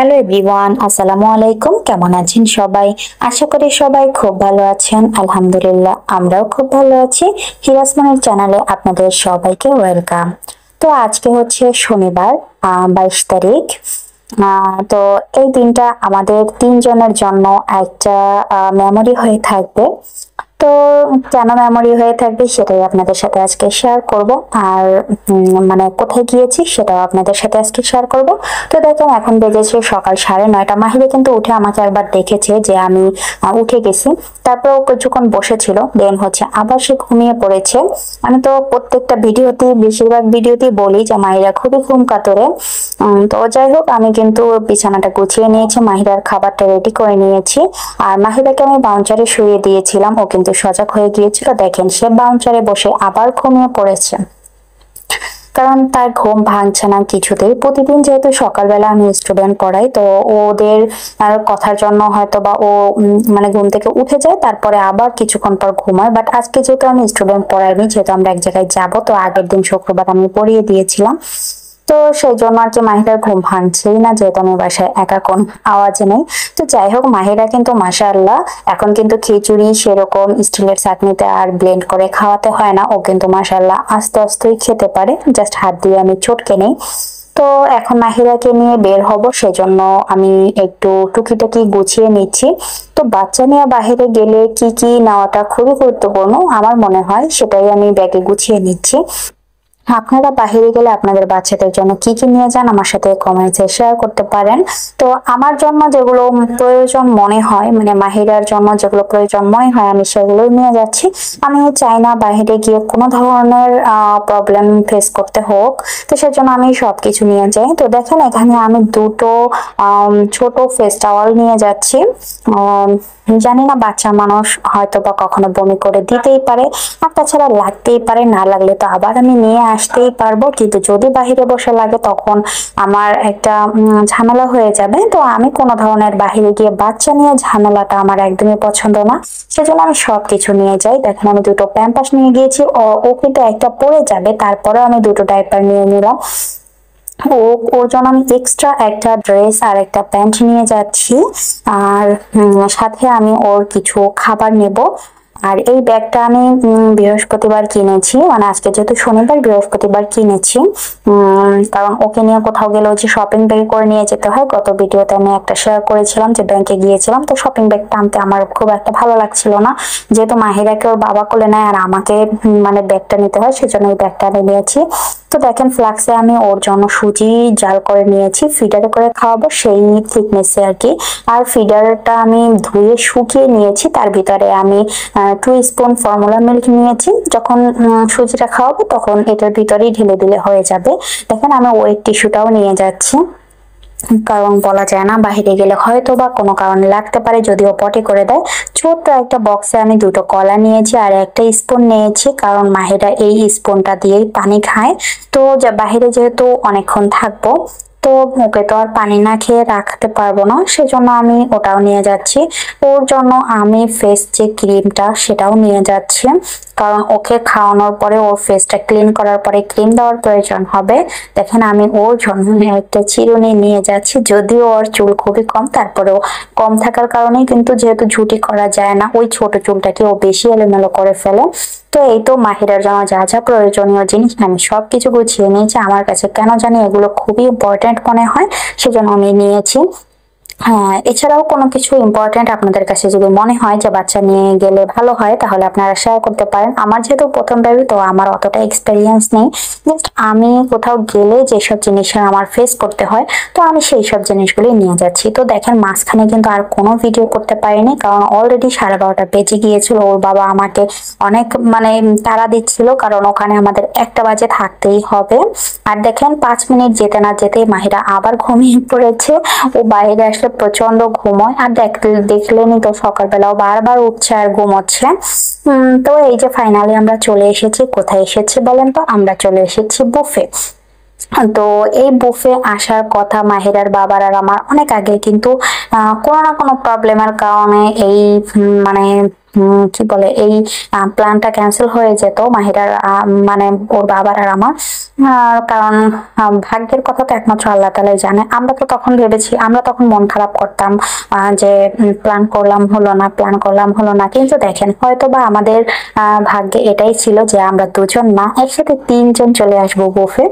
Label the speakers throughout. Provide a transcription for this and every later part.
Speaker 1: Hello everyone, আসসালামু আলাইকুম। কেমন আছেন সবাই? আশা করি সবাই খুব ভালো আছেন। আলহামদুলিল্লাহ, আমরাও খুব ভালো আছি। হিরাসমানের চ্যানেলে আপনাদের সবাইকে ওয়েলকাম। তো আজকে হচ্ছে শনিবার, 22 তারিখ। তো এই দিনটা আমাদের তিনজনের জন্য একটা মেমোরি হয়ে থাকবে। তো কেন মেমোরি হয়ে থাকবে সেটাই আপনাদের সাথে আজকে শেয়ার করব। আর মানে কোথায় গিয়েছি সেটাও আপনাদের সাথে আজকে শেয়ার করব। তো দেখেন, এখন বেজেছে সকাল 9:30। মাহিরে কিন্তু উঠে আমাকে একবার দেখেছে যে আমি উঠে গেছি। তারপর ও কিছুক্ষণ বসেছিল, দেন হচ্ছে আবার সে ঘুমিয়ে পড়েছে। আমি তো প্রত্যেকটা ভিডিওতে, বেশিরভাগ ভিডিওতেই বলি যে মাহিরা খুবই ঘুম কাতরে। তো যাই হোক, আমি কিন্তু বিছানাটা গুছিয়ে নিয়েছি, মাহিরার খাবারটা রেডি করে নিয়েছি। আর মাহিরাকে আমি বাউন্সারে শুয়ে দিয়েছিলাম, ও কিন্তু সজাগ হয়ে গিয়েছিল। দেখেন, সে বাউন্সারে বসে আবার ঘুমিয়ে পড়েছে, কারণ তার ঘুম ভাঙছে না কিছুতেই। প্রতিদিন যেহেতু সকালবেলা আমি স্টুডেন্ট পড়াই, তো ওদের কথার জন্য হয়তো বা ও মানে ঘুম থেকে উঠে যায়, তারপরে আবার কিছুক্ষণ পর ঘুমায়। বাট আজকে যেহেতু আমি স্টুডেন্ট পড়াইনি, যেহেতু আমরা এক জায়গায় যাব, তো আগের দিন শুক্রবার আমি পড়িয়ে দিয়েছিলাম। তো সেই জন্য আর কি মাহিরার ঘুম ভাঙছেই না, যেহেতু আমি বাসায় একা, কোন আওয়াজ নেই। তো যাই হোক, মাহিরা কিন্তু মাশাআল্লাহ এখন কিন্তু খিচুড়ি সেরকম স্টিলের চাটনিতে আর ব্লেন্ড করে খাওয়াতে হয় না। ও কিন্তু মাশাআল্লাহ আস্তে আস্তেই খেতে পারে, জাস্ট হাত দিয়ে আমি চটকে নেই। তো এখন মাহিরাকে নিয়ে বের হব, সেজন্য আমি একটু টুকিটাকি গুছিয়ে নিচ্ছি। তো বাচ্চা নিয়ে বাহিরে গেলে কি কি নেওয়াটা খুবই গুরুত্বপূর্ণ আমার মনে হয়, সেটাই আমি ব্যাগে গুছিয়ে নিচ্ছি। আপনারা বাহিরে গেলে আপনাদের বাচ্চাদের জন্য কি কি নিয়ে যান আমার সাথে কমেন্টসে শেয়ার করতে পারেন। তো আমার জন্য যেগুলো প্রয়োজন মনে হয়, মানে মাহিরার জন্য যেগুলো প্রয়োজন মনে হয়, আমি সেগুলোই নিয়ে যাচ্ছি। আমি চাই না বাহিরে গিয়ে কোনো ধরনের প্রবলেম ফেস করতে হোক, তো সেজন্য আমি সবকিছু নিয়ে যাই। তো দেখেন, এখানে আমি দুটো ছোট ফেস টাওয়াল নিয়ে যাচ্ছি। জানি না, বাচ্চা মানুষ হয়তো বা কখনো বমি করে দিতেই পারে, আর তাছাড়া লাগতেই পারে, না লাগলে তো আবার আমি নিয়ে আসতেই পারবো। কিন্তু যদি বাহিরে বসে লাগে তখন আমার একটা ঝামেলা হয়ে যাবে। তো আমি কোনো ধরনের বাহিরে গিয়ে বাচ্চা নিয়ে ঝামেলাটা আমার একদমই পছন্দ না, সেজন্য আমি সবকিছু নিয়ে যাই। দেখেন, আমি দুটো প্যাম্পাস নিয়ে গিয়েছি। ও কিন্তু একটা পরে যাবে, তারপরে আমি দুটো ডাইপার নিয়ে নিলাম। ওর জন্য আমি এক্সট্রা একটা ড্রেস আর একটা প্যান্ট নিয়ে যাচ্ছি। আর সাথে আমি ওর কিছু খাবার নেব। আর এই ব্যাগটা আমি বৃহস্পতিবার কিনেছি, মানে আজকে যেহেতু শনিবার, বৃহস্পতিবার কিনেছি। কারণ ওকে নিয়ে কোথাও গেলে যে শপিং ব্যাগ করে নিয়ে যেতে হয়। গত ভিডিওতে আমি একটা শেয়ার করেছিলাম যে ব্যাংকে গিয়েছিলাম, তো শপিং ব্যাগ টানতে আমার খুব একটা ভালো লাগছিল না, যেহেতু মাহিরাকে ওর বাবা কোলে নেয় আর আমাকে মানে ব্যাগটা নিতে হয়, সেজন্য এই ব্যাগটা আমি নিয়েছি। তো দেখেন, ফ্লাক্সে আমি ওর জন্য সুজি জাল করে নিয়েছি, ফিডারে করে খাওয়াবো সেই থিকনেসে আর কি। আর ফিডারটা আমি ধুয়ে শুকিয়ে নিয়েছি, তার ভিতরে আমি 2 স্পুন ফর্মুলা মিল্ক নিয়েছি। যখন সুজিটা খাওয়াবো তখন এটার ভিতরেই ঢেলে দিলে হয়ে যাবে। দেখেন, আমি ওয়েট টিস্যুটাও নিয়ে যাচ্ছি, কারণ বলা যায় না, বাহিরে গেলে হয়তো বা কোনো কারণে লাগতে পারে, যদিও পটি করে দেয়। ছোট্ট একটা বক্সে আমি দুটো কলা নিয়েছি আর একটা স্পুন নিয়েছি, কারণ মাহিরা এই স্পুনটা দিয়েই পানি খায়। তো বাহিরে যেহেতু অনেকক্ষণ থাকবো, তো ওকে তো আর পানি না খেয়ে রাখতে পারবো না, সেজন্য আমি ওটাও নিয়ে যাচ্ছি। ওর জন্য আমি ফেস যে ক্রিমটা সেটাও নিয়ে যাচ্ছি, কারণ ওকে খাওয়ানোর পরে ওর ফেসটা ক্লিন করার পরে ক্রিম দেওয়ার প্রয়োজন হবে। দেখেন, আমি ওর জন্য একটা চিরুনি নিয়ে যাচ্ছি, যদিও ওর চুল খুবই কম, তারপরেও কম থাকার কারণে কিন্তু যেহেতু ঝুটি করা যায় না, ওই ছোট চুলটাকে ও বেশি এলোমেলো করে ফেলে। তো এই তো মাহিরার জন্য যা যা প্রয়োজনীয় জিনিস আমি সবকিছু গুছিয়ে নিয়েছি। আমার কাছে কেন জানি এগুলো খুবই ইম্পর্টেন্ট মনে হয়, সেজন্য আমি নিয়েছি। হ্যাঁ, এছাড়াও কোনো কিছু ইম্পর্টেন্ট আপনাদের কাছে যদি মনে হয় যে বাচ্চা নিয়ে গেলে ভালো হয়, তাহলে আপনারা শেয়ার করতে পারেন। আমার যেহেতু প্রথম বেবি, তো আমার অতটা এক্সপেরিয়েন্স নেই। জাস্ট আমি কোথাও গেলে যেসব জিনিসের আমার ফেস করতে হয়, তো আমি সেই সব জিনিসগুলি নিয়ে যাচ্ছি। তো দেখেন, মাঝখানে কিন্তু আর কোনো ভিডিও করতে পারিনি, কারণ অলরেডি 12:30 বেজে গিয়েছিল। ওর বাবা আমাকে অনেক মানে তাড়া দিচ্ছিল, কারণ ওখানে আমাদের 1টা বাজে থাকতেই হবে। আর দেখেন, 5 মিনিট যেতে না যেতেই মাহিরা আবার ঘুমিয়ে পড়েছে। ও বাইরে আসলে প্রচন্ড ঘুমোয়, আর দেখলেনি তো সকালবেলাও বারবার উঠছে আর ঘুমোচ্ছে। তো এই যে ফাইনালি আমরা চলে এসেছি। কোথায় এসেছি বলেন তো? আমরা চলে এসেছি বুফে। তো এই বুফে আসার কথা মাহিরার বাবার আর আমার অনেক আগে, কিন্তু কোনো না কোনো প্রবলেমের কারণে এই মানে কি বলে এই প্ল্যানটা ক্যান্সেল হয়ে যেত মাহিরার, মানে ওর বাবার আর আমার। কারণ ভাগ্যের কথা তো একমাত্র আল্লাহ তাআলাই জানে। আমরা তো তখন ভেবেছি, আমরা তখন মন খারাপ করতাম যে প্ল্যান করলাম হলো না, প্ল্যান করলাম হলো না। কিন্তু দেখেন, হয়তো বা আমাদের ভাগ্যে এটাই ছিল যে আমরা দুজন না, একসাথে তিনজন চলে আসবো বুফে।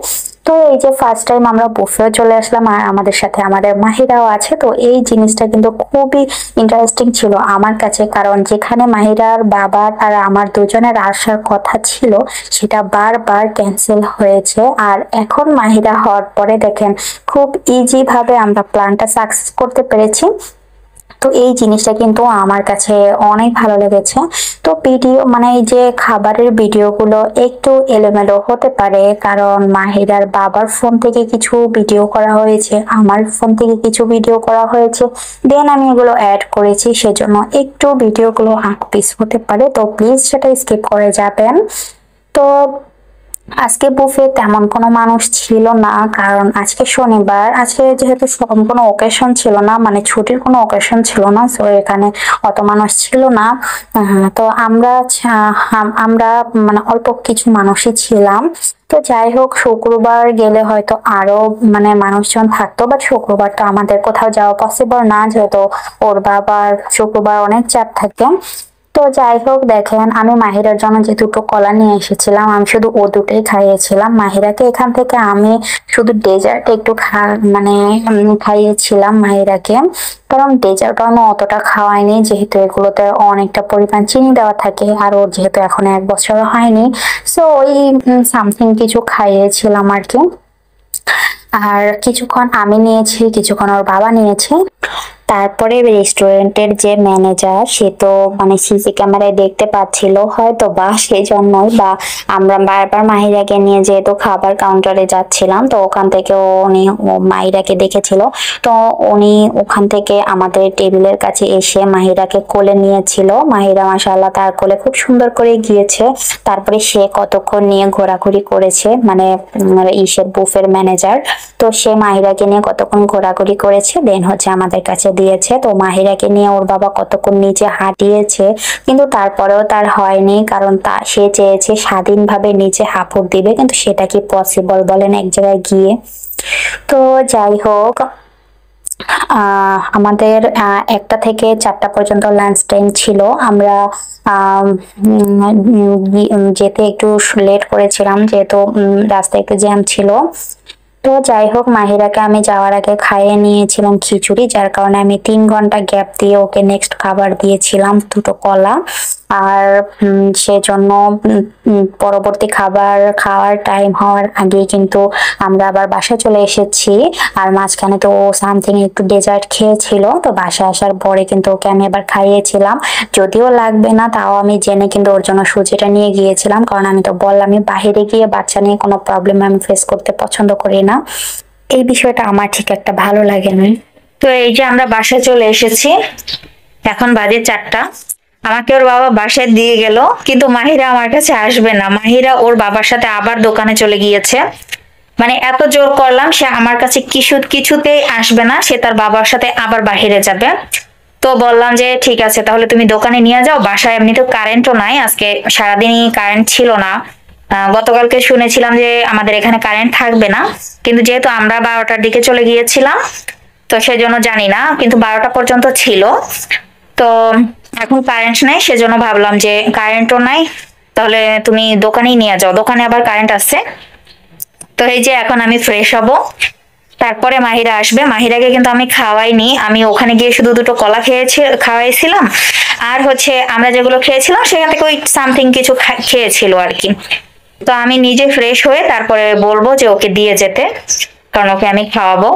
Speaker 1: তো এই যে ফার্স্ট টাইম আমরা বুফেও চলে আসলাম, আর আমাদের সাথে আমাদের মাহিরাও আছে। তো এই জিনিসটা কিন্তু খুবই ইন্টারেস্টিং ছিল আমার কাছে, কারণ যেখানে মাহিরার বাবার আর আমার দুজনের আসার কথা ছিল সেটা বারবার ক্যান্সেল হয়েছে। আর এখন মাহিরা হওয়ার পরে দেখেন খুব ইজি ভাবে আমরা প্ল্যানটা সাকসেস করতে পেরেছি। তো এই জিনিসটা কিন্তু আমার কাছে অনেক ভালো লেগেছে। তো ভিডিও মানে এই যে খাবারের ভিডিওগুলো একটু এলোমেলো হতে পারে, কারণ মাহিরার বাবার ফোন থেকে কিছু ভিডিও করা হয়েছে, আমার ফোন থেকে কিছু ভিডিও করা হয়েছে, দেন আমি এগুলো অ্যাড করেছি, সেজন্য একটু ভিডিওগুলো আঁকপিস হতে পারে। তো প্লিজ সেটা স্কিপ করে যাবেন। তো আজকে বুফে তেমন কোনো মানুষ ছিল না, কারণ আজকে শনিবার, আজকে যেহেতু কোনো ওকেশন ছিল না, মানে ছুটির কোনো ওকেশন ছিল না, তো এখানে অত মানুষ ছিল না। তো আমরা মানে অল্প কিছু মানুষই ছিলাম। তো যাই হোক, শুক্রবার গেলে হয়তো আরো মানে মানুষজন থাকতো, বাট শুক্রবার তো আমাদের কোথাও যাওয়া পসিবল না, যেহেতু ওর বাবার শুক্রবার অনেক চাপ থাকে। তো যাই হোক, দেখেন আমি মাহিরার জন্য যে দুটো কলা নিয়ে এসেছিলাম, আমি শুধু ও দুটোই খাইয়েছিলাম মাহিরাকে। এখান থেকে আমি শুধু ডেজার্ট একটু মানে খাইয়েছিলাম মাহিরাকে, কারণ ডেজার্ট আমি অতটা খাওয়াইনি, যেহেতু এগুলোতে অনেকটা পরিমাণ চিনি দেওয়া থাকে, আর ওর যেহেতু এখন 1 বছর হয়নি, সো ওই সামথিং কিছু খাইয়েছিলাম আর কি। আর কিছুক্ষণ আমি নিয়েছি, কিছুক্ষণ ওর বাবা নিয়েছে। তারপরে রেস্টুরেন্টের যে ম্যানেজার, সে তো মানে সিসি ক্যামেরায় দেখতে পাচ্ছিল, হয়তো বা সেই জন্যই, বা আমরা বারবার মাহিরাকে নিয়ে যেহেতু খাবার কাউন্টারে যাচ্ছিলাম, তো ওখান থেকে উনি মাহিরাকে দেখেছিল। তো উনি ওখান থেকে আমাদের টেবিলের কাছে এসে মাহিরাকে কোলে নিয়েছিল। মাহিরা মাশাআল্লাহ তার কোলে খুব সুন্দর করে গিয়েছে। তারপরে সে কতক্ষণ নিয়ে ঘোরাঘুরি করেছে, মানে ইসের বুফের ম্যানেজার, তো সে মাহিরাকে নিয়ে কতক্ষণ ঘোরাঘুরি করেছে, দেন হচ্ছে আমাদের কাছে দিয়েছে। তো মাহিরাকে নিয়ে ওর বাবা কতক্ষণ নিচে হাঁটিয়েছে, কিন্তু তারপরেও তার হয়নি, কারণ সে চেয়েছে স্বাধীনভাবে নিচে হাঁপুড় দিবে, কিন্তু সেটা কি পসিবল বলেন এক জায়গায় গিয়ে। তো যাই হোক, আমাদের 1টা থেকে 4টা পর্যন্ত লাঞ্চ টাইম ছিল। আমরা যেতে একটু লেট করেছিলাম, যেহেতু রাস্তায় একটু জ্যাম ছিল। তো যাই হোক, মাহিরাকে আমি যাওয়ার আগে খাইয়ে নিয়েছিলাম খিচুড়ি, যার কারণে আমি 3 ঘন্টা গ্যাপ দিয়ে ওকে নেক্সট খাবার দিয়েছিলাম, দুটো কলা। আর সেজন্য পরবর্তী খাবার খাওয়ার টাইম হওয়ার আগে কিন্তু আমরা আবার বাসায় চলে এসেছি। আর মাঝখানে তো ও সামথিং একটু ডেজার্ট খেয়েছিল, তো বাসায় আসার পরে কিন্তু ওকে আমি আবার খাইয়েছিলাম। যদিও লাগবে না, তাও আমি জেনে কিন্তু ওর জন্য সুজিটা নিয়ে গিয়েছিলাম, কারণ আমি তো বললাম আমি বাইরে গিয়ে বাচ্চা নিয়ে কোনো প্রবলেম আমি ফেস করতে পছন্দ করি না। এই বিষয়টা আমার ঠিক একটা ভালো লাগে না। তো এই যে আমরা বাসায় চলে এসেছি, এখন বাজে 4টা। আমাকে ওর বাবা বাসায় দিয়ে গেল, কিন্তু মাহিরা আমার কাছে আসবে না। মাহিরা ওর বাবার সাথে আবার দোকানে চলে গিয়েছে। মানে এত জোর করলাম, সে আমার কাছে কিছুতেই আসবে না, সে তার বাবার সাথে আবার বাহিরে যাবে। তো বললাম যে ঠিক আছে, তাহলে তুমি দোকানে নিয়ে যাও, বাসায় এমনি তো কারেন্টও নাই, আজকে সারাদিনই কারেন্ট ছিল না। গতকালকে শুনেছিলাম যে আমাদের এখানে কারেন্ট থাকবে না, কিন্তু যেহেতু আমরা 12টার দিকে চলে গিয়েছিলাম, তো সেজন্য জানি না, কিন্তু 12টা পর্যন্ত ছিল। তো এখন কারেন্ট নাই, সেজন্য ভাবলাম যে কারেন্টও নাই, তাহলে তুমি দোকানেই নিয়ে যাও, দোকানে আবার কারেন্ট আছে। তো এই যে এখন আমি ফ্রেশ হব, তারপরে মাহিরা আসবে। মাহিরাকে কিন্তু আমি খাওয়াইনি, আমি ওখানে গিয়ে শুধু দুটো কলা খাওয়াইছিলাম, আর হচ্ছে আমরা যেগুলো খেয়েছিলাম সেখান থেকে ওই সামথিং কিছু খেয়েছিল আর কি। তো আমি নিজে ফ্রেশ হয়ে তারপরে বলবো যে ওকে দিয়ে যেতে, কারণ ওকে আমি খাওয়াবো।